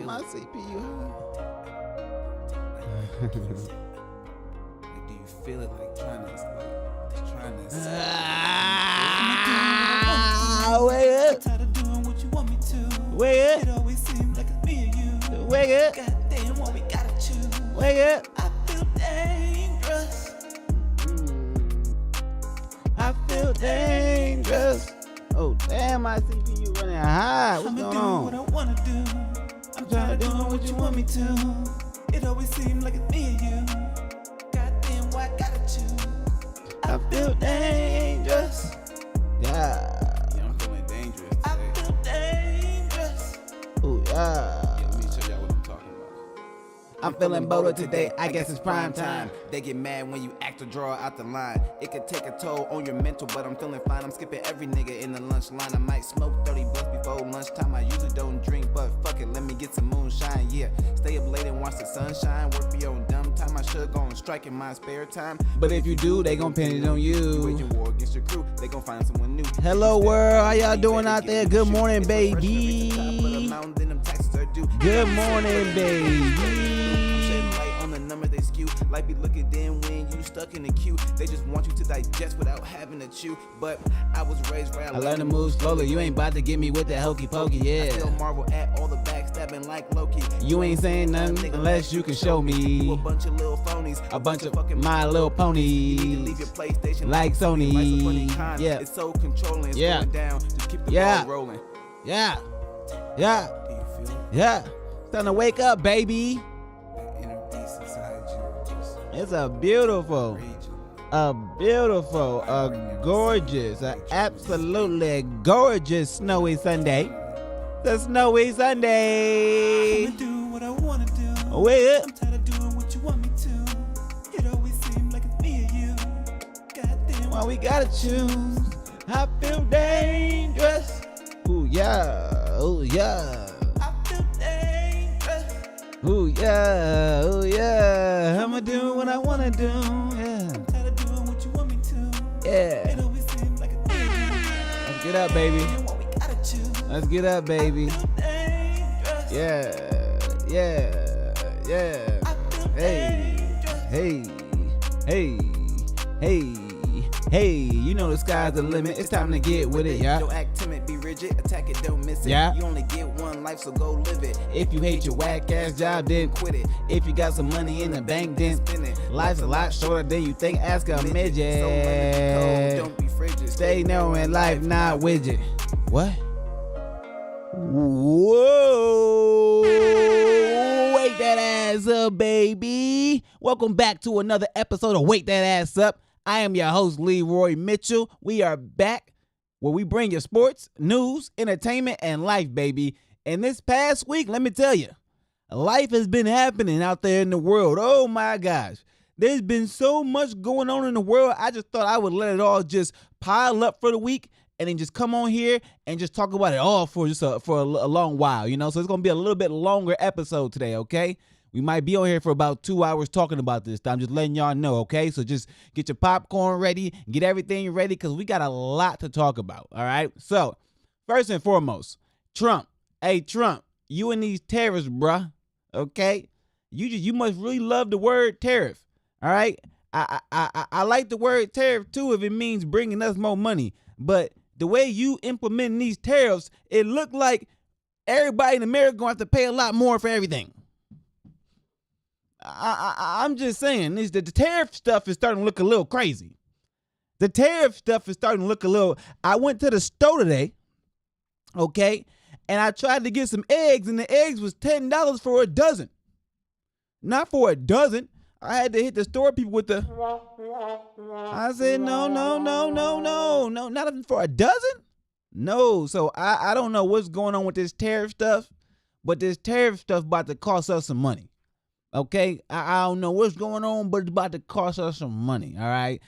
my CPU Like, do you feel it like trying to wake up. I'm tired of doing what you want me to. Wake up. It always seems like it's me and you. Wake up. Goddamn, what we gotta choose. Wake up. I feel dangerous. I feel dangerous. Oh, damn, my CPU running high. What's I'ma going do what I on? wanna do. I'm tired of doing what you want me to. It always seems like it's me and you. Goddamn, why I gotta choose. I feel dangerous. Yeah. Yeah, I'm feeling dangerous today. I feel dangerous. Oh, yeah. Yeah, let me show y'all what I'm talking about. I'm feeling bolder today. I guess it's prime time. They get mad when you act or draw out the line. It could take a toll on your mental, but I'm feeling fine. I'm skipping every nigga in the lunch line. I might smoke 30 blunts before lunchtime. I usually don't drink, but fuck it, let me get some moonshine. Yeah, stay up late and watch the sunshine. Work for your own dumb time. I should go on strike in my spare time. But if you do, they gon' pin it on You wage you. a war against your crew. They gon' find someone new. Hello, world. How y'all doing out there? Good morning, baby. Good morning, baby. They skew like be looking then when you stuck in the queue. They just want you to digest without having to chew. But I was raised right. I learned to move slowly. You ain't about to get me with that hokey pokey, I still yeah. marvel at all the backstabbing like Loki. You ain't saying nothing unless you can show You a me bunch of little phonies. a bunch of fucking My Little You need to leave your Ponies. PlayStation Like Sony. Life's a funny kind. Yeah. It's so controlling. It's Yeah. going down. Just keep the Yeah. ball rolling. Yeah. Yeah. Do you feel it? Yeah. It's time to wake up, baby. That inner beast inside you. Just It's a beautiful, raging. gorgeous, absolutely gorgeous snowy Sunday. The snowy Sunday. I'ma do what I wanna do. Wake up. I'm tired of doing what you want me to. It always seems like it's me and you. Goddamn. Well, we gotta choose. I feel dangerous. Ooh, yeah. Ooh, yeah. I feel dangerous. Ooh, yeah. Ooh, yeah. I'ma do what I wanna do. Yeah. I'm tired of doing what you want me to. Yeah. It always seems like it's me and you. Let's get up, baby. And what we gotta choose. Let's get up, baby. I feel dangerous. Yeah. Yeah. Yeah. I feel Hey. dangerous. Hey. Hey. Hey. You know the sky's the limit. It's time to get with it, yeah. Don't act timid, be rigid, attack it, don't miss it. Yeah. You only get one life, so go live it. If you hate your whack ass job, then Quit it. if you got some money in the bank, then Spin it. life's a lot shorter than you think. Ask a So learn to be midget. cold, don't be frigid. Stay knowing life not widget. What? Whoa. Wake that ass up, baby. Welcome back to another episode of Wake That Ass Up. I am your host, Leroy Mitchell. We are back where we bring you sports, news, entertainment, and life, baby. And this past week, let me tell you, life has been happening out there in the world. Oh my gosh. There's been so much going on in the world. I just thought I would let it all just pile up for the week and then just come on here and just talk about it all for just a long while, you know? So it's going to be a little bit longer episode today, okay? We might be on here for about 2 hours talking about this. I'm just letting y'all know, okay? So just get your popcorn ready, get everything ready, because we got a lot to talk about, all right? So first and foremost, Trump. Hey, Trump, you and these tariffs, bruh, okay? You must really love the word tariff, all right? I like the word tariff, too, if it means bringing us more money. But the way you implementing these tariffs, it look like everybody in America going to have to pay a lot more for everything. I'm just saying, the tariff stuff is starting to look a little crazy. The tariff stuff is starting to look a little. I went to the store today, okay, and I tried to get some eggs, and the eggs was $10 for a dozen. Not for a dozen. I had to hit the store people with the. I said, no, not even for a dozen. No, so I don't know what's going on with this tariff stuff, but this tariff stuff about to cost us some money. Okay, I don't know what's going on, but it's about to cost us some money. All right.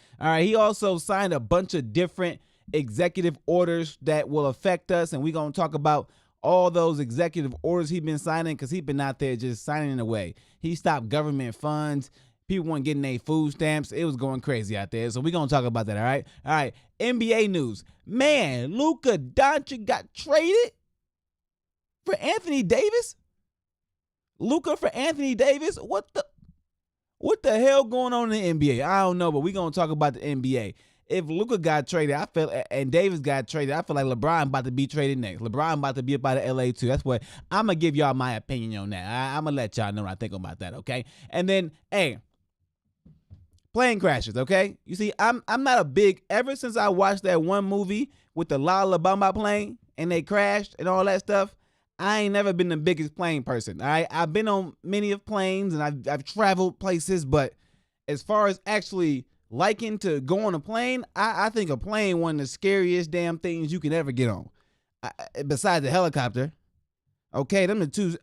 He also signed a bunch of different executive orders that will affect us, and we're gonna talk about all those executive orders he's been signing because he's been out there just signing away. He stopped government funds. People weren't getting their food stamps. It was going crazy out there. So we're gonna talk about that. All right. NBA news. Man, Luka Doncic got traded for Anthony Davis. Luka for Anthony Davis? What the hell going on in the NBA? I don't know, but we're going to talk about the NBA. If Luka got traded, and Davis got traded, I feel like LeBron about to be traded next. LeBron about to be up out of LA too. That's what I'm going to give y'all my opinion on that. I'm going to let y'all know what I think about that, okay? And then, hey, plane crashes, okay? You see, I'm not a big, ever since I watched that one movie with the La Bamba plane and they crashed and all that stuff, I ain't never been the biggest plane person. All right, I've been on many of planes and I've traveled places, but as far as actually liking to go on a plane, I think a plane one of the scariest damn things you can ever get on. Besides the helicopter, okay, them the two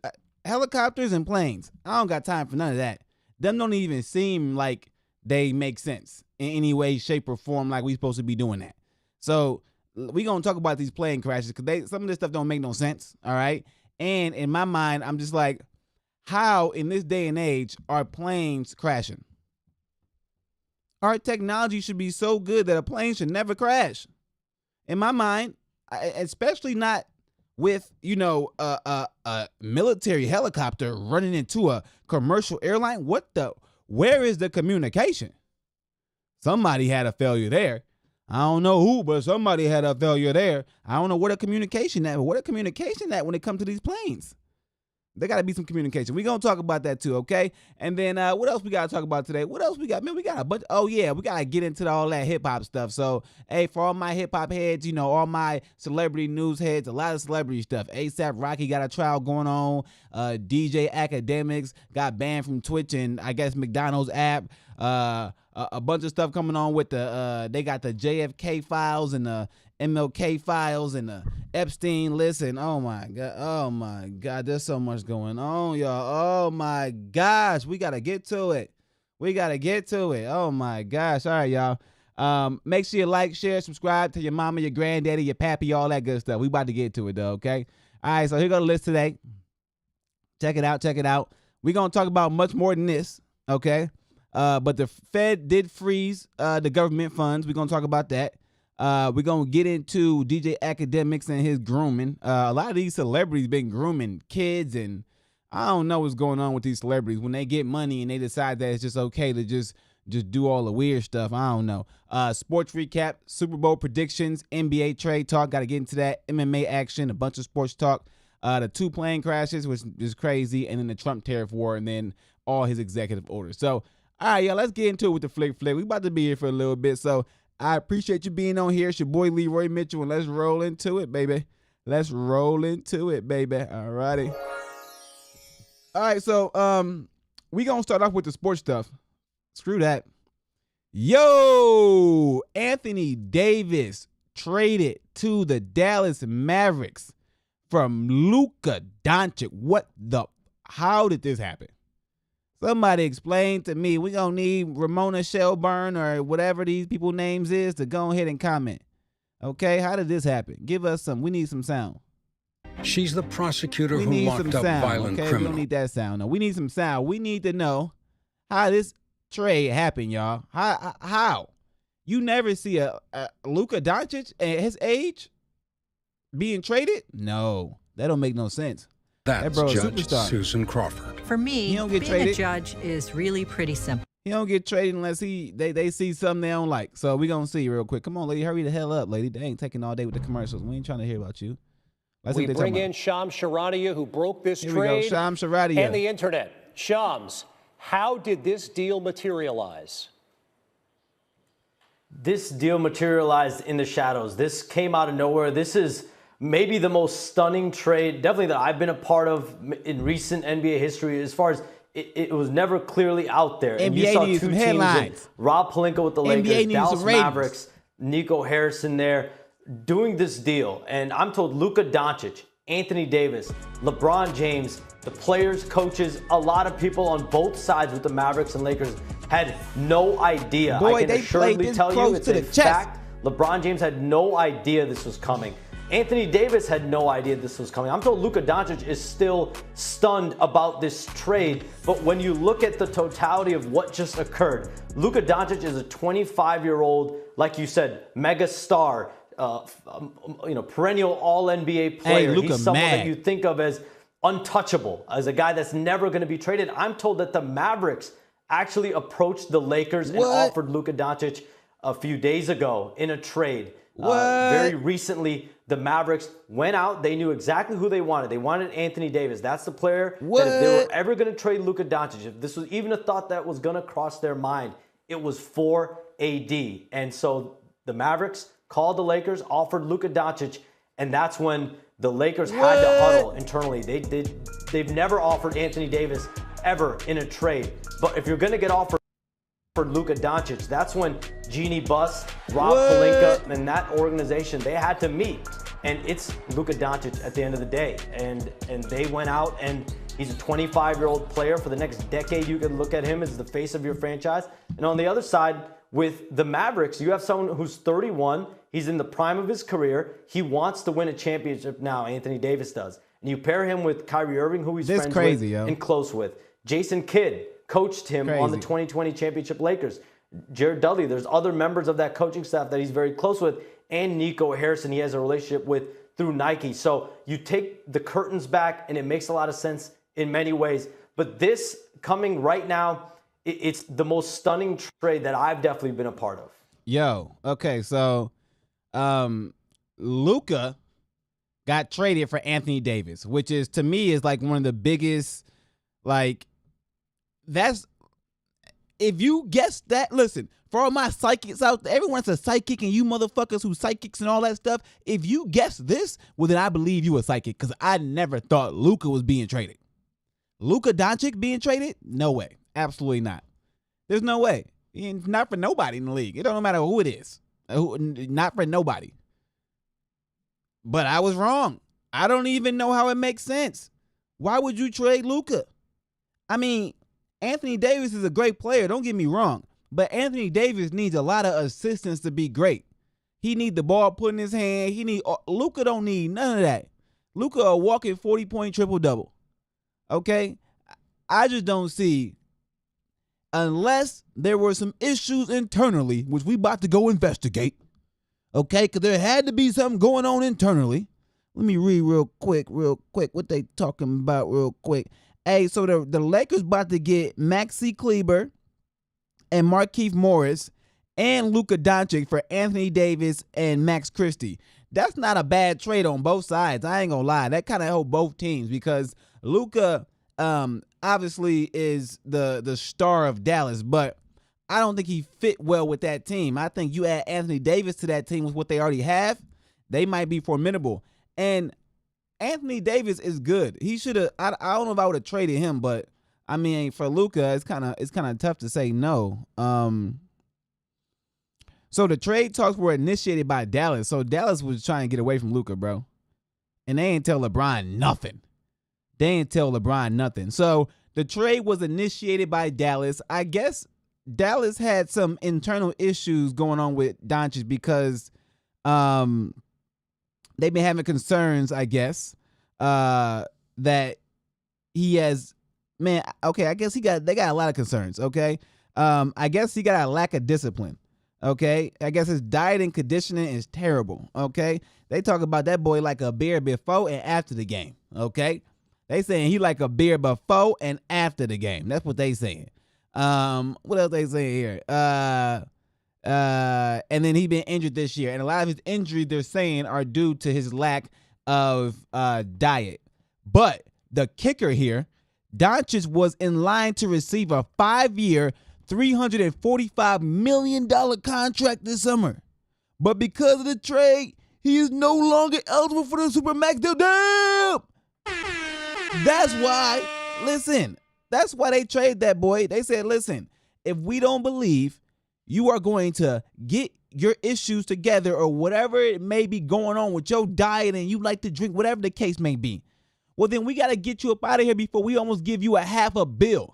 helicopters and planes. I don't got time for none of that. Them don't even seem like they make sense in any way, shape, or form like we supposed to be doing that. So we gonna talk about these plane crashes because some of this stuff don't make no sense. All right, and in my mind, I'm just like, how in this day and age are planes crashing? Our technology should be so good that a plane should never crash. In my mind, especially not with a military helicopter running into a commercial airline. Where is the communication? Somebody had a failure there. I don't know who, but somebody had a failure there. I don't know what a communication at. What a communication at when it comes to these planes. There got to be some communication. We're going to talk about that too, okay? And then what else we got to talk about today? What else we got? Man, we got a bunch. Oh, yeah, we got to get into all that hip-hop stuff. So, hey, for all my hip-hop heads, all my celebrity news heads, a lot of celebrity stuff. A$AP Rocky got a trial going on. DJ Academics got banned from Twitch and, I guess, McDonald's app. A bunch of stuff coming on with they got the JFK files and the MLK files and the Epstein list, and oh my god, there's so much going on, y'all. Oh my gosh, we gotta get to it. Oh my gosh. All right, y'all. Make sure you like, share, subscribe to your mama, your granddaddy, your pappy, all that good stuff. We about to get to it though, okay? All right, so here go the list today. Check it out. We're gonna talk about much more than this, okay? But the Fed did freeze the government funds. We're gonna talk about that. We're going to get into DJ Academics and his grooming. A lot of these celebrities been grooming kids, and I don't know what's going on with these celebrities. When they get money and they decide that it's just okay to just do all the weird stuff, I don't know. Sports recap, Super Bowl predictions, NBA trade talk. Got to get into that. MMA action, a bunch of sports talk. The 2 plane crashes, which is crazy, and then the Trump tariff war, and then all his executive orders. So, all right, y'all, let's get into it with the flick. We about to be here for a little bit, so I appreciate you being on here. It's your boy Leroy Mitchell, and let's roll into it, baby. All righty. All right, so we gonna start off with the sports stuff. Screw that. Yo, Anthony Davis traded to the Dallas Mavericks from Luka Doncic. How did this happen? Somebody explain to me. We gonna need Ramona Shelburne or whatever these people names is to go ahead and comment. Okay, how did this happen? Give us some. We need some sound. She's the prosecutor who locked up violent criminals. We don't need that sound. No, we need some sound. We need to know how this trade happened, y'all. How? You never see a Luka Doncic at his age being traded? No, that don't make no sense. That's Judge Susan Crawford. For me, being a judge is really pretty simple. He don't get traded unless they see something they don't like. So we gonna see real quick. Come on, lady, hurry the hell up, lady. They ain't taking all day with the commercials. We ain't trying to hear about you. We bring in Shams Charania, who broke this Here trade. We go, Shams Charania. And the internet. Shams, how did this deal materialize? This deal materialized in the shadows. This came out of nowhere. This is maybe the most stunning trade, definitely that I've been a part of in recent NBA history, as far as it was never clearly out there. And NBA you saw needs 2 some teams, headlines. Rob Pelinka with the Lakers, Dallas some ratings. Mavericks, Nico Harrison there, doing this deal. And I'm told Luka Doncic, Anthony Davis, LeBron James, the players, coaches, a lot of people on both sides with the Mavericks and Lakers had no idea. Boy, I can assuredly tell you it's a fact. LeBron James had no idea this was coming. Anthony Davis had no idea this was coming. I'm told Luka Doncic is still stunned about this trade, but when you look at the totality of what just occurred, Luka Doncic is a 25-year-old, like you said, mega star, perennial All-NBA player. Hey, Luka He's someone mad. that you think of as untouchable, as a guy that's never going to be traded. I'm told that the Mavericks actually approached the Lakers and offered Luka Doncic a few days ago in a trade. Very recently, the Mavericks went out. They knew exactly who they wanted. They wanted Anthony Davis. That's the player that if they were ever going to trade Luka Doncic, if this was even a thought that was going to cross their mind, it was for AD. And so the Mavericks called the Lakers, offered Luka Doncic, and that's when the Lakers had to huddle internally. They've never offered Anthony Davis ever in a trade. But if you're going to get offered for Luka Doncic, that's when Jeannie Buss, Rob Pelinka, and that organization, they had to meet. And it's Luka Doncic at the end of the day. And they went out, and he's a 25-year-old player. For the next decade, you could look at him as the face of your franchise. And on the other side, with the Mavericks, you have someone who's 31. He's in the prime of his career. He wants to win a championship now, Anthony Davis does. And you pair him with Kyrie Irving, who he's friends with and close with. Jason Kidd coached him on the 2020 championship Lakers. Jared Dudley, there's other members of that coaching staff that he's very close with. And Nico Harrison, he has a relationship with through Nike. So you take the curtains back, and it makes a lot of sense in many ways. But this coming right now, it's the most stunning trade that I've definitely been a part of. Okay, so Luka got traded for Anthony Davis, which is, to me, is like one of the biggest, that's, if you guess that, listen, for all my psychics out there, everyone's a psychic, and you motherfuckers who psychics and all that stuff, if you guess this, well, then I believe you a psychic, because I never thought Luka was being traded. Luka Doncic being traded? No way. Absolutely not. There's no way. Not for nobody in the league. It don't matter who it is. Not for nobody. But I was wrong. I don't even know how it makes sense. Why would you trade Luka? I mean, Anthony Davis is a great player. Don't get me wrong. But Anthony Davis needs a lot of assistance to be great. He needs the ball put in his hand. Luka don't need none of that. Luka a walking 40-point triple-double. Okay? I just don't see, unless there were some issues internally, which we about to go investigate, okay? Because there had to be something going on internally. Let me read real quick, what they talking about real quick. Hey, so the Lakers about to get Maxi Kleber and Markieff Morris and Luka Doncic for Anthony Davis and Max Christie. That's not a bad trade on both sides. I ain't gonna lie. That kind of helped both teams, because Luka obviously is the star of Dallas, but I don't think he fit well with that team. I think you add Anthony Davis to that team with what they already have, they might be formidable. And Anthony Davis is good. He should have. I don't know if I would have traded him, but I mean, for Luka, it's kind of tough to say no. So the trade talks were initiated by Dallas. So Dallas was trying to get away from Luka, bro, and they ain't tell LeBron nothing. So the trade was initiated by Dallas. I guess Dallas had some internal issues going on with Doncic, because they've been having concerns, I guess, that he has, I guess they got a lot of concerns, okay? I guess he got a lack of discipline, okay? I guess his diet and conditioning is terrible, okay? They talk about that boy like a beer before and after the game, okay? They saying he like a beer before and after the game. That's what they saying. What else they saying here? And then he been injured this year, and a lot of his injuries, they're saying, are due to his lack of diet. But the kicker here, Doncic was in line to receive a 5-year, $345 million contract this summer. But because of the trade, he is no longer eligible for the Supermax deal. Damn! That's why they traded that boy. They said, listen, if we don't believe you are going to get your issues together, or whatever it may be going on with your diet, and you like to drink, whatever the case may be, well, then we got to get you up out of here before we almost give you a $500 million.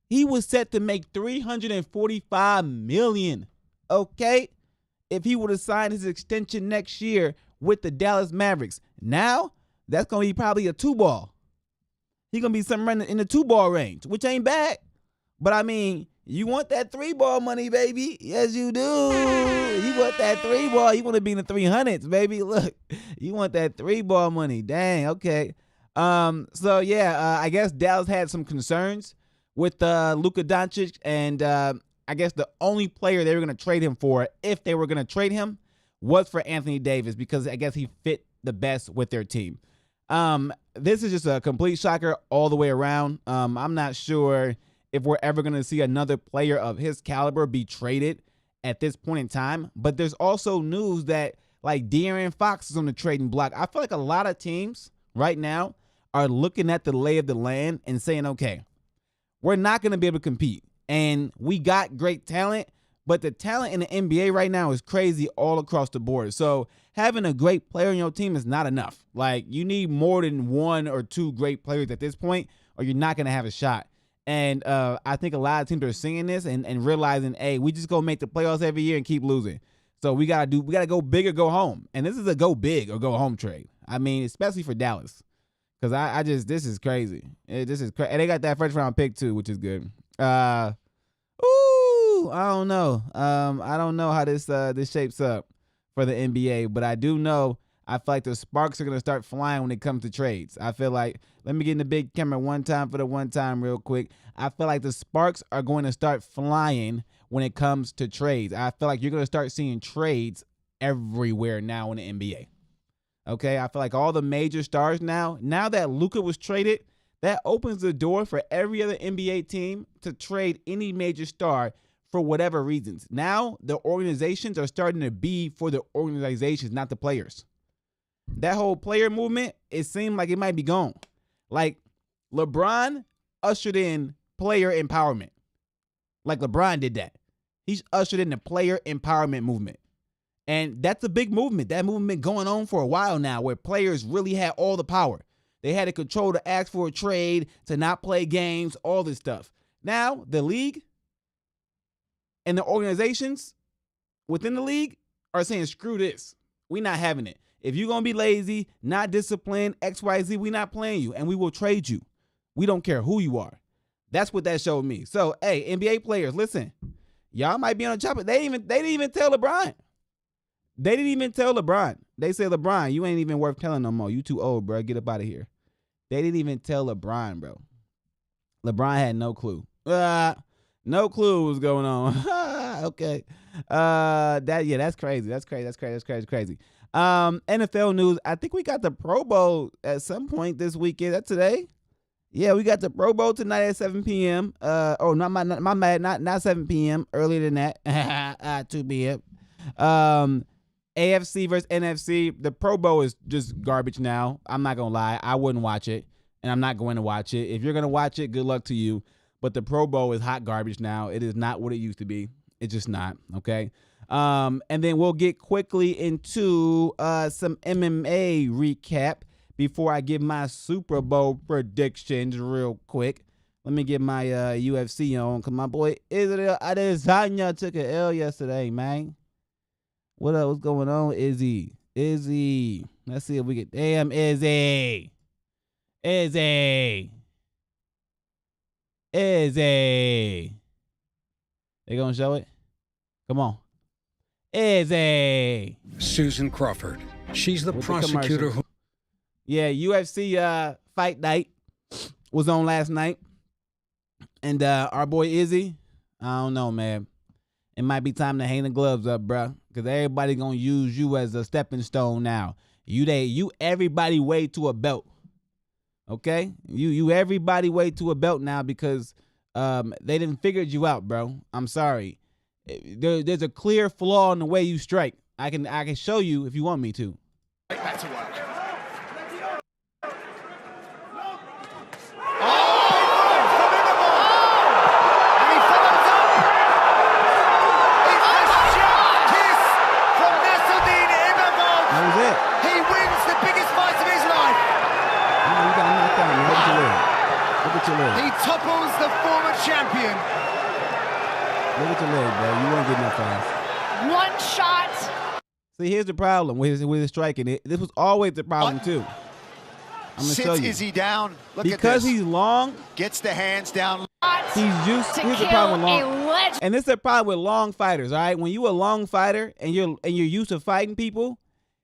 He was set to make $345 million, okay, if he would have signed his extension next year with the Dallas Mavericks. Now, that's going to be probably a 2-ball. He's going to be somewhere in the 2-ball range, which ain't bad. But, I mean, you want that 3-ball money, baby. Yes, you do. You want that 3-ball. You want to be in the 300s, baby. Look, you want that 3-ball money. Dang, okay. So yeah, I guess Dallas had some concerns with Luka Doncic, and I guess the only player they were going to trade him for, if they were going to trade him, was for Anthony Davis, because I guess he fit the best with their team. This is just a complete shocker all the way around. I'm not sure if we're ever going to see another player of his caliber be traded at this point in time. But there's also news that like De'Aaron Fox is on the trading block. I feel like a lot of teams right now are looking at the lay of the land and saying, okay, we're not going to be able to compete. And we got great talent, but the talent in the NBA right now is crazy all across the board. So having a great player on your team is not enough. Like, you need more than one or two great players at this point, or you're not going to have a shot. And I think a lot of teams are seeing this and realizing, hey, we just go make the playoffs every year and keep losing. So we gotta go big or go home. And this is a go big or go home trade. I mean, especially for Dallas. Because this is crazy. This is crazy. And they got that first round pick too, which is good. I don't know. I don't know how this shapes up for the NBA, but I do know I feel like the sparks are gonna start flying when it comes to trades. I feel like, let me get in the big camera one time real quick. I feel like the sparks are going to start flying when it comes to trades. I feel like you're gonna start seeing trades everywhere now in the NBA. Okay, I feel like all the major stars now that Luka was traded, that opens the door for every other NBA team to trade any major star for whatever reasons. Now the organizations are starting to be for the organizations, not the players. That whole player movement, it seemed like it might be gone. Like, LeBron ushered in player empowerment. Like, LeBron did that. He's ushered in the player empowerment movement. And that's a big movement. That movement been going on for a while now, where players really had all the power. They had the control to ask for a trade, to not play games, all this stuff. Now, the league and the organizations within the league are saying, screw this. We're not having it. If you're going to be lazy, not disciplined, XYZ, we're not playing you, and we will trade you. We don't care who you are. That's what that showed me. So, hey, NBA players, listen. Y'all might be on a chopper. They didn't even tell LeBron. They didn't even tell LeBron. They said, LeBron, you ain't even worth telling no more. You too old, bro. Get up out of here. They didn't even tell LeBron, bro. LeBron had no clue. No clue what was going on. Okay. That's crazy. That's crazy. NFL news. I think we got the Pro Bowl at some point this weekend. That's today. Yeah, we got the Pro Bowl tonight at 7 p.m. Not 7 p.m. Earlier than that. 2 p.m. AFC versus NFC. The Pro Bowl is just garbage now. I'm not going to lie. I wouldn't watch it, and I'm not going to watch it. If you're going to watch it, good luck to you. But the Pro Bowl is hot garbage now. It is not what it used to be. It's just not, okay? And then we'll get quickly into some MMA recap before I give my Super Bowl predictions real quick. Let me get my UFC on, because my boy Israel Adesanya took an L yesterday, man. What else was going on, Izzy? Let's see if we get... Damn, Izzy. They gonna show it? Come on. Izzy. Susan Crawford. She's the prosecutor who... Yeah, UFC fight night was on last night. And our boy Izzy, I don't know, man. It might be time to hang the gloves up, bro. Because everybody going to use you as a stepping stone now. You everybody way to a belt. Okay? You everybody way to a belt now because they didn't figure you out, bro. I'm sorry. There's a clear flaw in the way you strike. I can show you if you want me to. Back to work. He topples the former champion. Look at your leg, bro. You won't get no fast. One shot. See, here's the problem with his striking. This was always the problem, too. I'm going to show you. Sits Izzy down. Look because at this. He's long. Gets the hands down. He's used. Here's the problem with long. And this is the problem with long fighters, all right? When you're a long fighter and you're used to fighting people,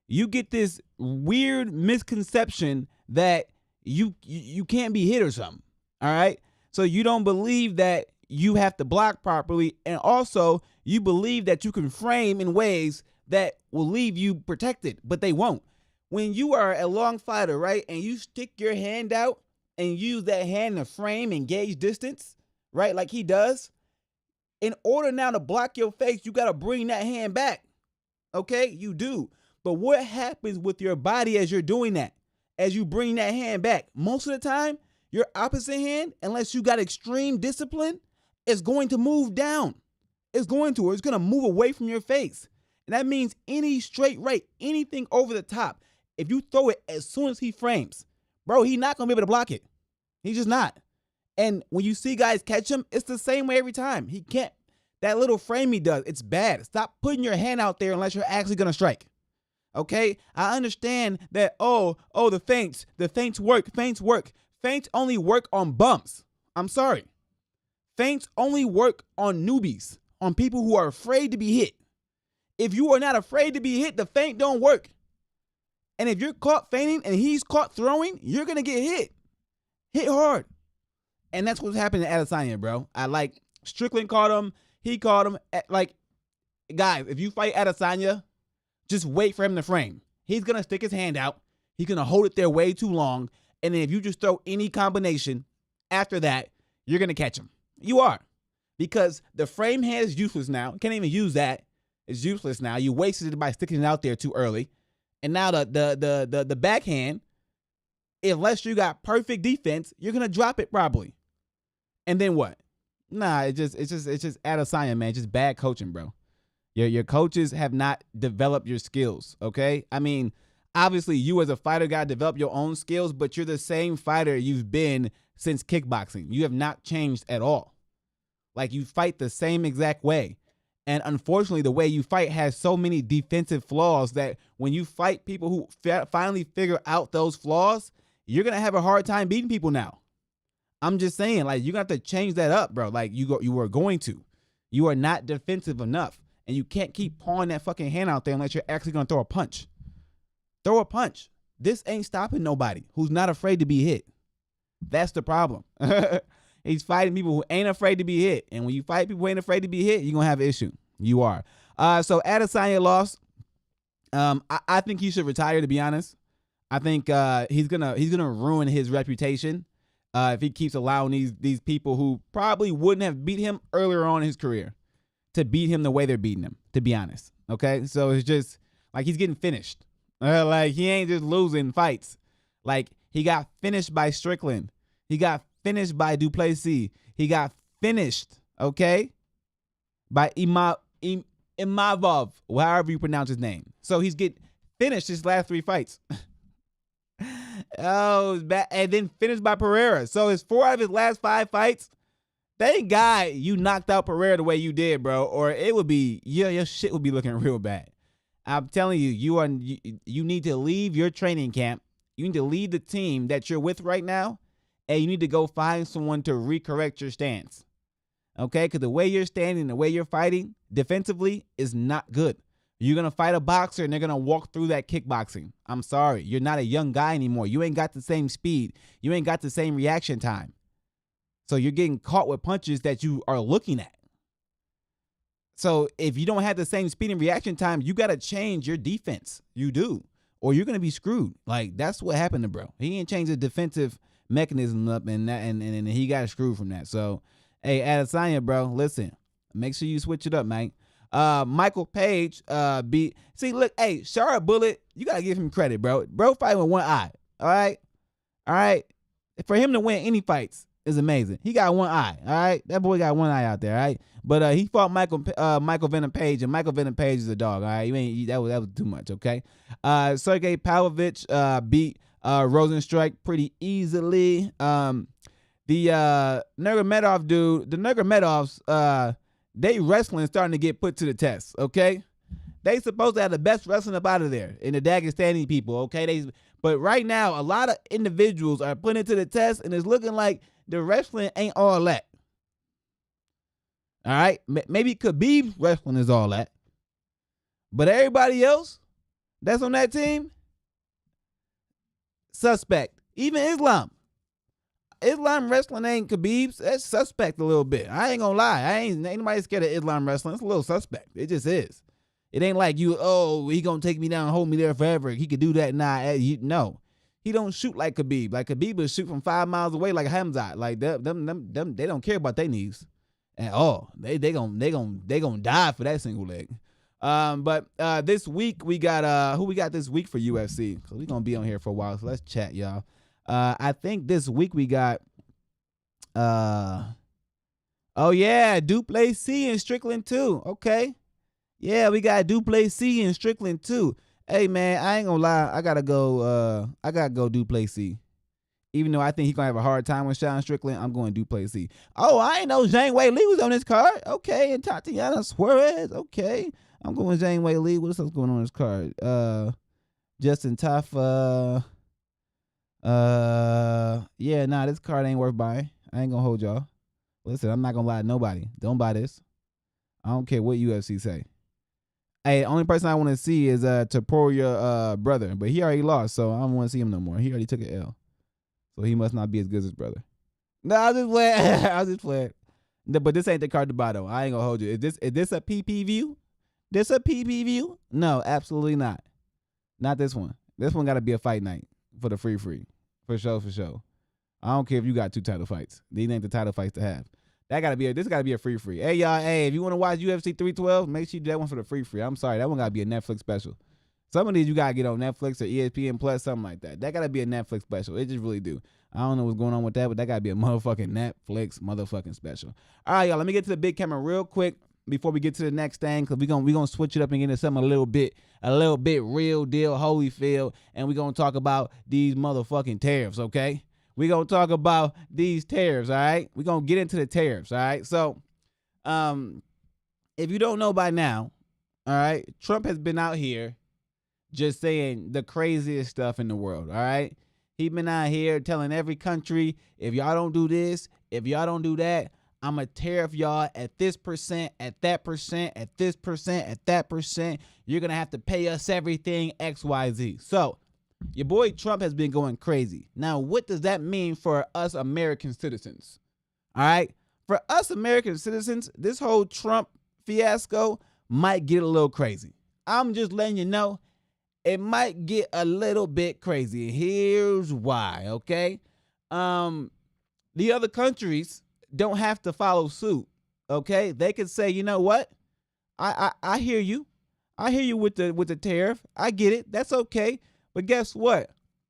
you get this weird misconception that you can't be hit or something. All right. So you don't believe that you have to block properly. And also you believe that you can frame in ways that will leave you protected, but they won't. When you are a long fighter, right, and you stick your hand out and use that hand to frame and gauge distance, right, like he does, in order now to block your face, you got to bring that hand back. Okay, you do. But what happens with your body as you're doing that? As you bring that hand back, most of the time, your opposite hand, unless you got extreme discipline, is going to move down. It's going to move away from your face. And that means any straight right, anything over the top, if you throw it as soon as he frames, bro, he's not going to be able to block it. He's just not. And when you see guys catch him, it's the same way every time. He can't. That little frame he does, it's bad. Stop putting your hand out there unless you're actually going to strike. Okay? I understand that, the feints work. Feints only work on bumps. I'm sorry. Feints only work on newbies, on people who are afraid to be hit. If you are not afraid to be hit, the feint don't work. And if you're caught feinting and he's caught throwing, you're going to get hit. Hit hard. And that's what's happening to Adesanya, bro. Strickland caught him. He caught him. Guys, if you fight Adesanya, just wait for him to frame. He's going to stick his hand out. He's going to hold it there way too long. And then if you just throw any combination after that, you're going to catch him. You are. Because the frame hand is useless now. Can't even use that. It's useless now. You wasted it by sticking it out there too early. And now the backhand, unless you got perfect defense, you're going to drop it probably. And then what? Nah, it's just Adesanya, man. Just bad coaching, bro. Your coaches have not developed your skills, okay? I mean, obviously you as a fighter got to develop your own skills, but you're the same fighter you've been since kickboxing. You have not changed at all. Like, you fight the same exact way. And unfortunately, the way you fight has so many defensive flaws that when you fight people who finally figure out those flaws, you're going to have a hard time beating people now. I'm just saying, like, you're going to have to change that up, bro. Like, you are going to. You are not defensive enough. And you can't keep pawing that fucking hand out there unless you're actually going to throw a punch. Throw a punch. This ain't stopping nobody who's not afraid to be hit. That's the problem. He's fighting people who ain't afraid to be hit. And when you fight people who ain't afraid to be hit, you're going to have an issue. You are. So Adesanya lost. I think he should retire, to be honest. I think he's gonna ruin his reputation if he keeps allowing these people who probably wouldn't have beat him earlier on in his career to beat him the way they're beating him, to be honest. Okay? So it's just like he's getting finished. Like, he ain't just losing fights. Like, he got finished by Strickland. He got finished by Duplessis. He got finished, okay, by Imavov, however you pronounce his name. So he's getting finished his last 3 fights. Oh, it's bad. And then finished by Pereira. So his 4 out of his last 5 fights. Thank God you knocked out Pereira the way you did, bro, or it would be, your shit would be looking real bad. I'm telling you, you need to leave your training camp. You need to leave the team that you're with right now, and you need to go find someone to recorrect your stance. Okay? Because the way you're standing, the way you're fighting defensively is not good. You're going to fight a boxer, and they're going to walk through that kickboxing. I'm sorry. You're not a young guy anymore. You ain't got the same speed. You ain't got the same reaction time. So you're getting caught with punches that you are looking at. So if you don't have the same speed and reaction time, you got to change your defense. You do. Or you're going to be screwed. Like, that's what happened to bro. He ain't changed the defensive mechanism up, and he got screwed from that. So, hey, Adesanya, bro, listen. Make sure you switch it up, man. Michael Page look, hey, Sharp Bullet, you got to give him credit, bro. Bro fighting with one eye. All right? For him to win any fights is amazing. He got one eye, all right? That boy got one eye out there, all right? But he fought Michael Venom Page, and Michael Venom Page is a dog, all right? That was too much, okay? Sergey Pavlovich beat Rosenstrike pretty easily. The Nurmagomedov dude, the Nurmagomedovs, they wrestling starting to get put to the test, okay? They supposed to have the best wrestling up out of there in the Dagestani people, okay? But right now, a lot of individuals are putting it to the test, and it's looking like the wrestling ain't all that. All right? Maybe Khabib's wrestling is all that. But everybody else that's on that team, suspect. Even Islam wrestling ain't Khabib's. That's suspect a little bit. I ain't gonna lie. Ain't nobody scared of Islam wrestling. It's a little suspect. It just is. It ain't like he gonna take me down and hold me there forever. He could do that. Nah, no. He don't shoot like Khabib. Like Khabib will shoot from 5 miles away like Hamzat. Like them, they don't care about their knees at all. They gonna die for that single leg. But this week we got who we got this week for UFC? Cause we gonna be on here for a while. So let's chat, y'all. I think this week we got oh yeah, Duplessis and Strickland too. Okay. Yeah, we got Duplessis and Strickland too. Hey man, I ain't gonna lie, I gotta go Duplessis. Even though I think he's gonna have a hard time with Sean Strickland, I'm going Duplessis. Oh, I ain't know Zhang Wei Li was on this card. Okay, and Tatiana Suarez. Okay. I'm going Zhang Wei Li. What else going on this card? Justin Tafa. Yeah, nah, this card ain't worth buying. I ain't gonna hold y'all. Listen, I'm not gonna lie to nobody. Don't buy this. I don't care what UFC say. Hey, the only person I want to see is Topuria brother, but he already lost, so I don't want to see him no more. He already took an L, so he must not be as good as his brother. No, I was just playing. No, but this ain't the card to buy though. I ain't gonna hold you. Is this a PP view? This a PP view? No, absolutely not. Not this one. This one got to be a fight night for the free. For sure. I don't care if you got 2 title fights. These ain't the title fights to have. This gotta be a free. Hey y'all, if you want to watch UFC 312, make sure you do that one for the free. I'm sorry, that one gotta be a Netflix special. Some of these you gotta get on Netflix or ESPN Plus, something like that. That gotta be a Netflix special. It just really do. I don't know what's going on with that, but that gotta be a motherfucking Netflix motherfucking special. All right, y'all, let me get to the big camera real quick before we get to the next thing, because we gonna switch it up and get into something a little bit real deal, Holyfield, and we gonna talk about these motherfucking tariffs, okay? We gonna talk about these tariffs, all right? We gonna get into the tariffs, all right? So, if you don't know by now, all right, Trump has been out here just saying the craziest stuff in the world, all right? He been out here telling every country, if y'all don't do this, if y'all don't do that, I'm going to tariff y'all at this percent, at that percent, at this percent, at that percent. You're going to have to pay us everything XYZ. So your boy Trump has been going crazy. Now, what does that mean for us American citizens? All right. For us American citizens, this whole Trump fiasco might get a little crazy. I'm just letting you know it might get a little bit crazy. Here's why. Okay. The other countries don't have to follow suit. Okay, they could say, you know what, I hear you, with the tariff. I get it. That's okay. But guess what?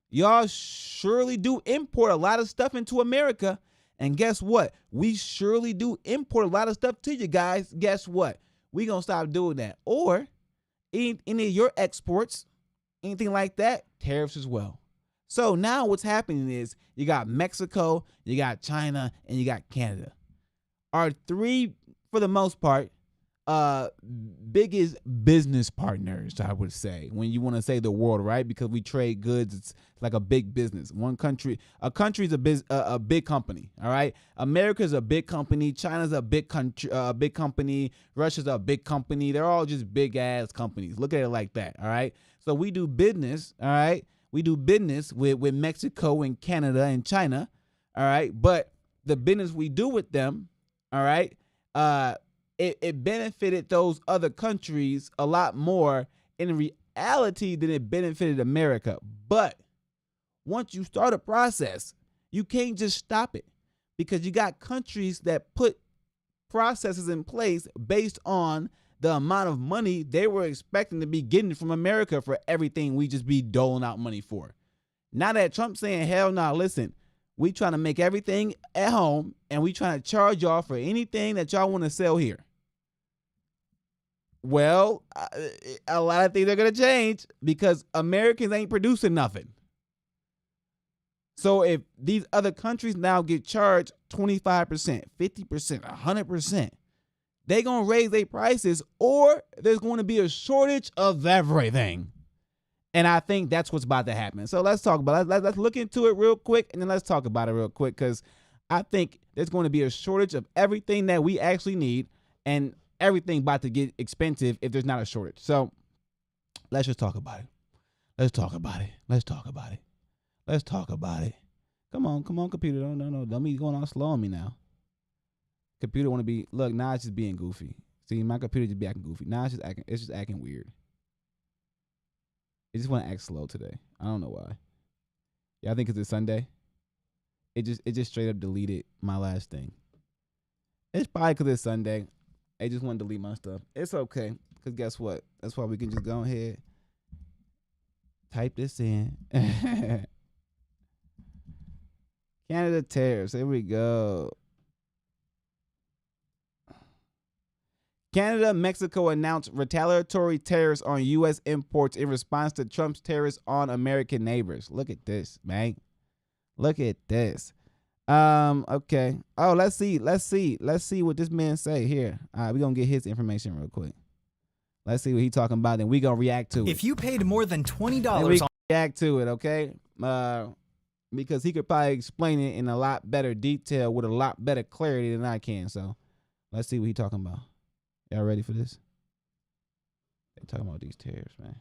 Y'all surely do import a lot of stuff into America, and guess what? We surely do import a lot of stuff to you guys. Guess what? We gonna stop doing that. Or any of your exports, anything like that, tariffs as well. So now what's happening is you got Mexico, you got China, and you got Canada. Our 3, for the most part, biggest business partners, I would say, when you want to say the world, right? Because we trade goods, it's like a big business. A country's a big company, all right? America's a big company, China's a big company, Russia's a big company. They're all just big ass companies. Look at it like that, all right? So we do business, all right? We do business with Mexico and Canada and China, all right? But the business we do with them, all right, it benefited those other countries a lot more in reality than it benefited America. But once you start a process, you can't just stop it, because you got countries that put processes in place based on the amount of money they were expecting to be getting from America for everything we just be doling out money for. Now that Trump's saying, hell no, listen, we trying to make everything at home, and we trying to charge y'all for anything that y'all want to sell here. Well, a lot of things are going to change, because Americans ain't producing nothing. So if these other countries now get charged 25%, 50%, 100%, they going to raise their prices, or there's going to be a shortage of everything. And I think that's what's about to happen. So let's talk about it. Let's look into it real quick, and then let's talk about it real quick, because I think there's going to be a shortage of everything that we actually need, and everything about to get expensive if there's not a shortage. So let's just talk about it. Let's talk about it. Let's talk about it. Come on, computer. No. Don't be going on slow on me now. Computer want to be, look, now it's just being goofy. See, my computer just be acting goofy. Now it's just acting weird. It just want to act slow today. I don't know why. Yeah, I think 'cause it's Sunday. It just straight up deleted my last thing. It's probably 'cause it's Sunday. It just want to delete my stuff. It's okay. 'Cause guess what? That's why we can just go ahead, type this in. Canada tariffs. Here we go. Canada, Mexico announced retaliatory tariffs on U.S. imports in response to Trump's tariffs on American neighbors. Look at this, man. Look at this. Okay. Oh, let's see what this man say here. All right, we're going to get his information real quick. Let's see what he's talking about, then we're going to react to it. If you paid more than $20 we react to it, okay? Because he could probably explain it in a lot better detail with a lot better clarity than I can. So let's see what he's talking about. Y'all ready for this? They're talking about these tariffs, man.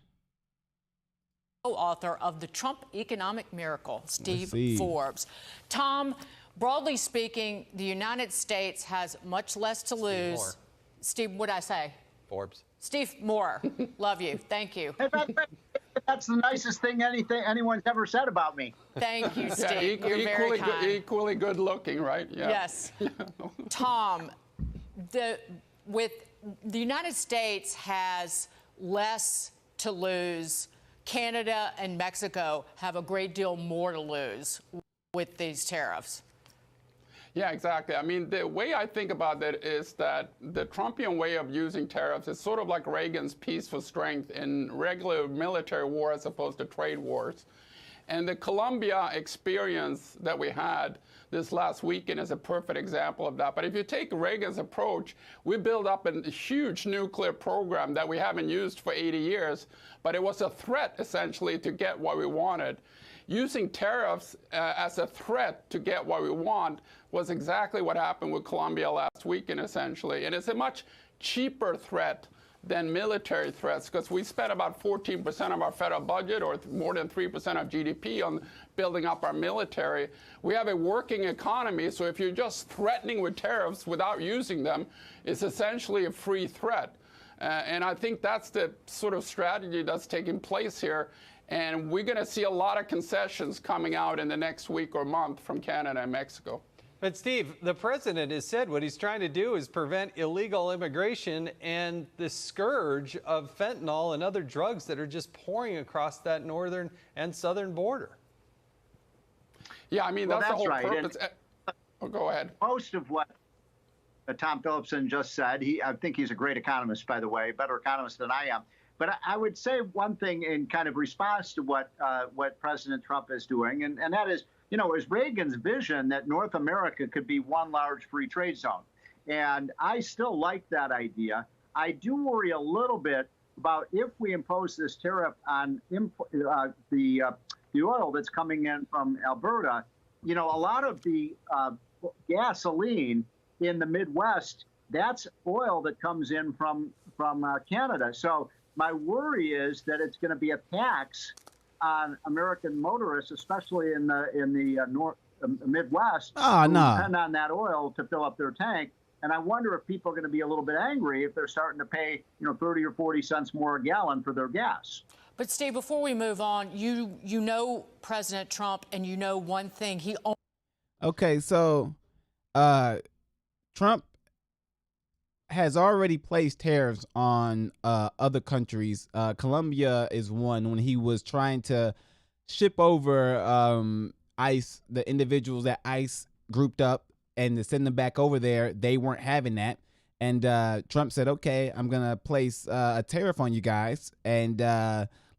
Co-author of The Trump Economic Miracle, Steve Forbes. Tom, broadly speaking, the United States has much less to lose. Steve, what'd I say? Forbes. Steve Moore. Love you. Thank you. That's the nicest thing anyone's ever said about me. Thank you, Steve. You're very kind. Equally good looking, right? Yeah. Yes. Tom, the United States has less to lose. Canada and Mexico have a great deal more to lose with these tariffs. Yeah, exactly. I mean, the way I think about it is that the Trumpian way of using tariffs is sort of like Reagan's peace for strength in regular military war as opposed to trade wars. And the Colombia experience that we had this last weekend is a perfect example of that. But if you take Reagan's approach, we built up a huge nuclear program that we haven't used for 80 years, but it was a threat essentially to get what we wanted. Using tariffs as a threat to get what we want was exactly what happened with Colombia last weekend, essentially. And it's a much cheaper threat than military threats, because we spent about 14% of our federal budget, or more than 3% of GDP, on building up our military. We have a working economy, so if you're just threatening with tariffs without using them, it's essentially a free threat. And I think that's the sort of strategy that's taking place here. And we're going to see a lot of concessions coming out in the next week or month from Canada and Mexico. But Steve, the president has said what he's trying to do is prevent illegal immigration and the scourge of fentanyl and other drugs that are just pouring across that northern and southern border. Yeah, I mean, that's the whole purpose. Go ahead. Most of what Tom Phillipson just said, I think he's a great economist, by the way, better economist than I am. But I would say one thing in kind of response to what President Trump is doing, and that is, you know, is Reagan's vision that North America could be one large free trade zone. And I still like that idea. I do worry a little bit about if we impose this tariff on the oil that's coming in from Alberta. You know, a lot of the gasoline in the Midwest, that's oil that comes in from Canada. So my worry is that it's going to be a tax on American motorists, especially in the Midwest, who depend on that oil to fill up their tank. And I wonder if people are going to be a little bit angry if they're starting to pay, 30 or 40 cents more a gallon for their gas. But Steve, before we move on, you know President Trump, and you know one thing he. Okay, so Trump has already placed tariffs on other countries. Colombia is one. When he was trying to ship over ICE, the individuals that ICE grouped up and to send them back over there, they weren't having that. And Trump said, okay, I'm going to place a tariff on you guys, and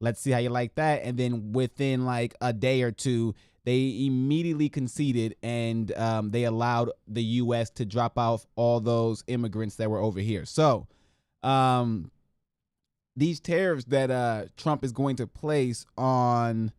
let's see how you like that. And then within like a day or two, they immediately conceded, and they allowed the U.S. to drop off all those immigrants that were over here. So these tariffs that Trump is going to place on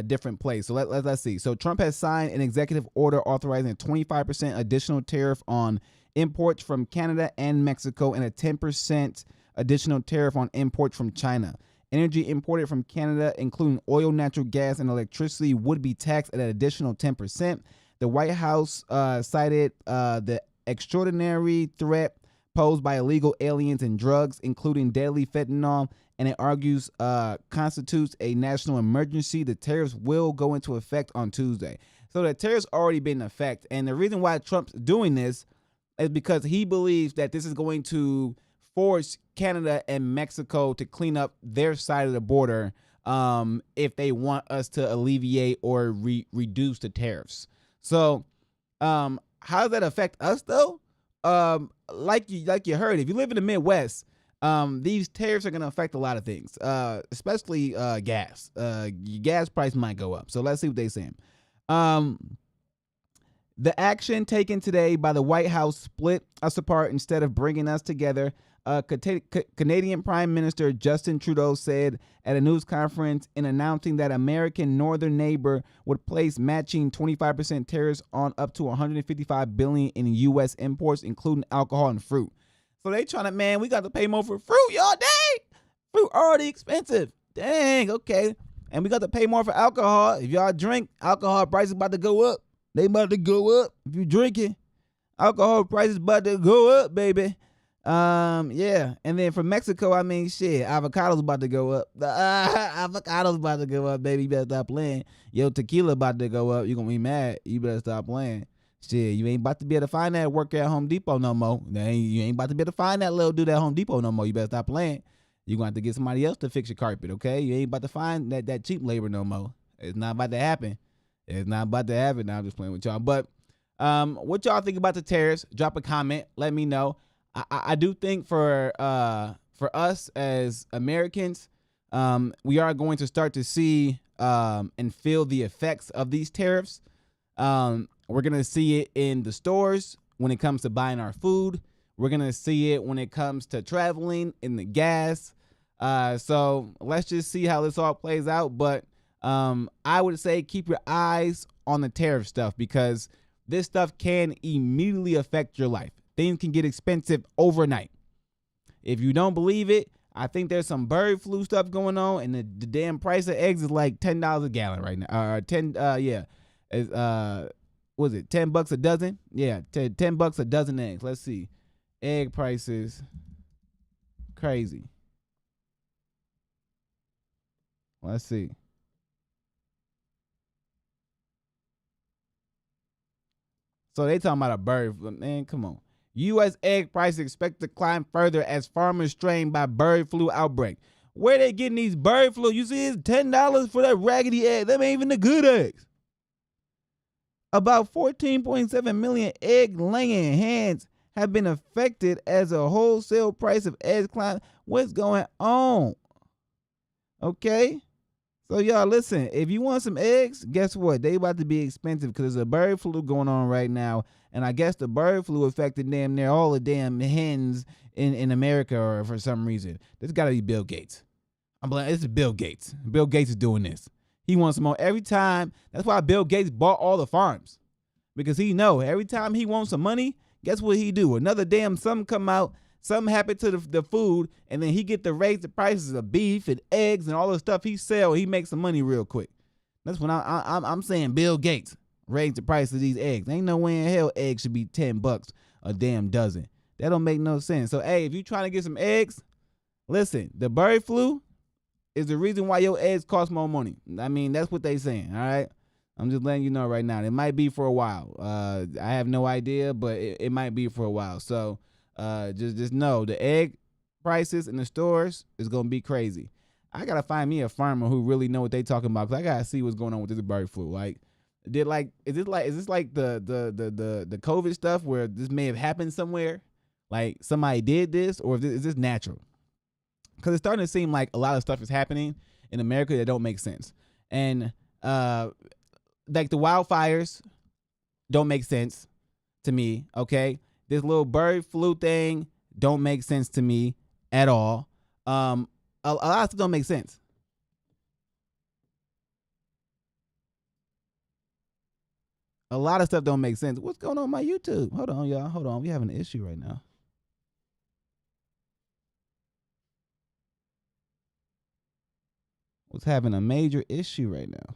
different places. So let's see. So Trump has signed an executive order authorizing a 25% additional tariff on imports from Canada and Mexico, and a 10% additional tariff on imports from China. Energy imported from Canada, including oil, natural gas, and electricity, would be taxed at an additional 10%. The White House cited the extraordinary threat posed by illegal aliens and drugs, including deadly fentanyl, and it argues constitutes a national emergency. The tariffs will go into effect on Tuesday. So the tariffs already been in effect, and the reason why Trump's doing this is because he believes that this is going to force Canada and Mexico to clean up their side of the border if they want us to alleviate or reduce the tariffs. So how does that affect us though? Like you heard, if you live in the Midwest, these tariffs are going to affect a lot of things, especially gas. Gas price might go up. So let's see what they're saying. The action taken today by the White House split us apart instead of bringing us together. Canadian Prime Minister Justin Trudeau said at a news conference in announcing that American northern neighbor would place matching 25% tariffs on up to $155 billion in U.S. imports, including alcohol and fruit. So they trying to, man, we got to pay more for fruit, y'all. Dang, fruit already expensive. Dang, okay. And we got to pay more for alcohol. If y'all drink, alcohol prices about to go up. They about to go up. If you drinking, alcohol prices about to go up, baby. Yeah. And then from Mexico, I mean, shit, avocados about to go up. Avocados about to go up, baby. You better stop playing. Yo, tequila about to go up. You gonna be mad. You better stop playing. Shit, you ain't about to be able to find that worker at Home Depot no more. You ain't about to be able to find that little dude at Home Depot no more. You better stop playing. You're going to have to get somebody else to fix your carpet, okay? You ain't about to find that cheap labor no more. It's not about to happen. It's not about to happen. Now I'm just playing with y'all. But what y'all think about the tariffs? Drop a comment. Let me know. I do think for us as Americans, we are going to start to see and feel the effects of these tariffs. We're going to see it in the stores when it comes to buying our food. We're going to see it when it comes to traveling, in the gas. So let's just see how this all plays out. But I would say keep your eyes on the tariff stuff, because this stuff can immediately affect your life. Things can get expensive overnight. If you don't believe it, I think there's some bird flu stuff going on, and the damn price of eggs is like $10 a gallon right now. Was it $10 a dozen? Yeah, $10 a dozen eggs. Let's see. Egg prices, crazy. Let's see. So they talking about a bird flu. Man, come on. U.S. egg prices expect to climb further as farmers strained by bird flu outbreak. Where they getting these bird flu? You see, it's $10 for that raggedy egg. Them ain't even the good eggs. About 14.7 million egg-laying hens have been affected as a wholesale price of eggs climb. What's going on? Okay. So y'all listen, if you want some eggs, guess what? They about to be expensive because there's a bird flu going on right now. And I guess the bird flu affected damn near all the damn hens in America, or for some reason. This got to be Bill Gates. I'm like, this is Bill Gates. Bill Gates is doing this. He wants some more every time. That's why Bill Gates bought all the farms. Because he know every time he wants some money, guess what he do? Another damn something come out, something happened to the food, and then he get to raise the prices of beef and eggs and all the stuff he sell. He makes some money real quick. That's when I'm saying Bill Gates raise the price of these eggs. Ain't no way in hell eggs should be $10 a damn dozen. That don't make no sense. So hey, if you trying to get some eggs, listen, the bird flu is the reason why your eggs cost more money. I mean, that's what they saying. All right. I'm just letting you know right now. It might be for a while. I have no idea, but it might be for a while. So just know the egg prices in the stores is gonna be crazy. I gotta find me a farmer who really know what they talking about, because I gotta see what's going on with this bird flu. Like, is this like the COVID stuff where this may have happened somewhere? Like somebody did this, or is this natural? Because it's starting to seem like a lot of stuff is happening in America that don't make sense. And like the wildfires don't make sense to me, okay? This little bird flu thing don't make sense to me at all. A lot of stuff don't make sense. A lot of stuff don't make sense. What's going on my YouTube? Hold on, y'all. Hold on. We having an issue right now. was having a major issue right now.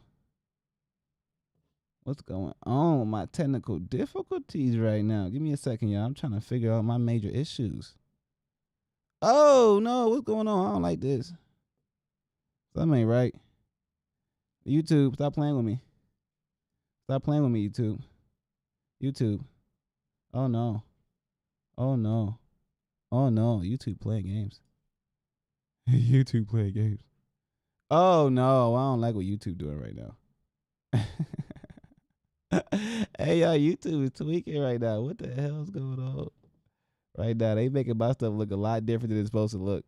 What's going on with my technical difficulties right now? Give me a second, y'all. I'm trying to figure out my major issues. Oh, no. What's going on? I don't like this. Something ain't right. YouTube, stop playing with me. Stop playing with me, YouTube. YouTube. Oh, no. Oh, no. Oh, no. YouTube playing games. YouTube playing games. Oh, no. I don't like what YouTube doing right now. Hey, y'all, YouTube is tweaking right now. What the hell is going on? Right now, they making my stuff look a lot different than it's supposed to look.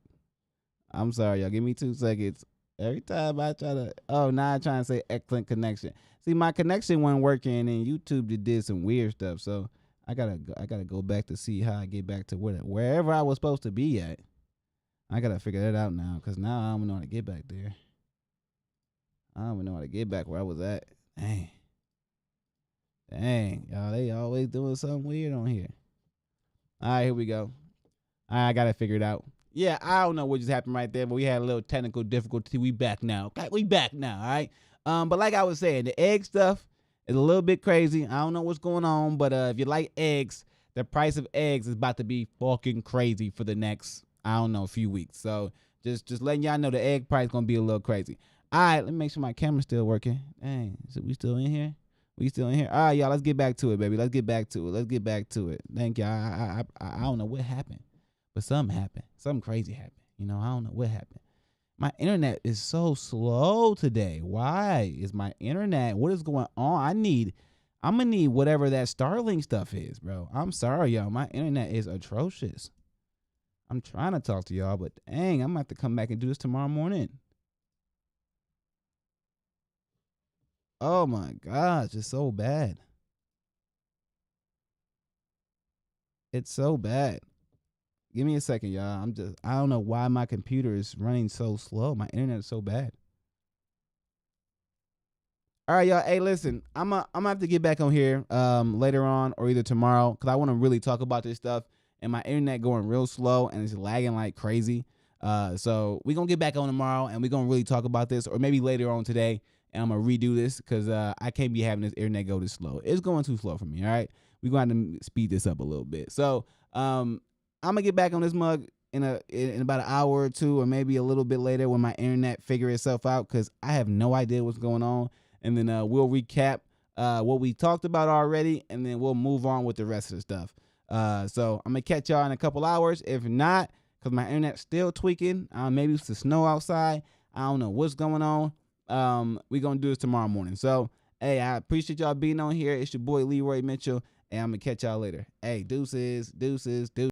I'm sorry, y'all. Give me 2 seconds. Every time I try to, now I'm trying to say excellent connection. See, my connection wasn't working, and YouTube just did some weird stuff. So I gotta go back to see how I get back to wherever I was supposed to be at. I gotta figure that out now, because now I don't know how to get back there. I don't even know how to get back where I was at. Dang, y'all, they always doing something weird on here. All right, here we go. I got to figure it out. Yeah, I don't know what just happened right there, but we had a little technical difficulty. We back now. Okay, we back now, all right? But like I was saying, the egg stuff is a little bit crazy. I don't know what's going on, but if you like eggs, the price of eggs is about to be fucking crazy for the next, I don't know, few weeks. So just letting y'all know the egg price going to be a little crazy. All right, let me make sure my camera's still working. Dang, so we still in here? We still in here? All right, y'all, let's get back to it, baby. Let's get back to it. Thank you. I don't know what happened, but something happened. Something crazy happened. I don't know what happened. My internet is so slow today. Why is my internet? What is going on? I'm going to need whatever that Starlink stuff is, bro. I'm sorry, y'all. My internet is atrocious. I'm trying to talk to y'all, but dang, I'm going to have to come back and do this tomorrow morning. Oh my gosh, it's so bad. It's so bad. Give me a second, y'all. I don't know why my computer is running so slow. My internet is so bad. All right, y'all. Hey, listen, I'm gonna have to get back on here later on or either tomorrow because I want to really talk about this stuff and my internet going real slow and it's lagging like crazy. So we're going to get back on tomorrow and we're going to really talk about this or maybe later on today. And I'm going to redo this because I can't be having this internet go this slow. It's going too slow for me, all right? We're going to have to speed this up a little bit. So I'm going to get back on this mug in about an hour or two or maybe a little bit later when my internet figure itself out because I have no idea what's going on. And then we'll recap what we talked about already, and then we'll move on with the rest of the stuff. So I'm going to catch y'all in a couple hours. If not, because my internet's still tweaking, maybe it's the snow outside. I don't know what's going on. We're going to do this tomorrow morning. So, hey, I appreciate y'all being on here. It's your boy Leroy Mitchell, and I'm going to catch y'all later. Hey, deuces.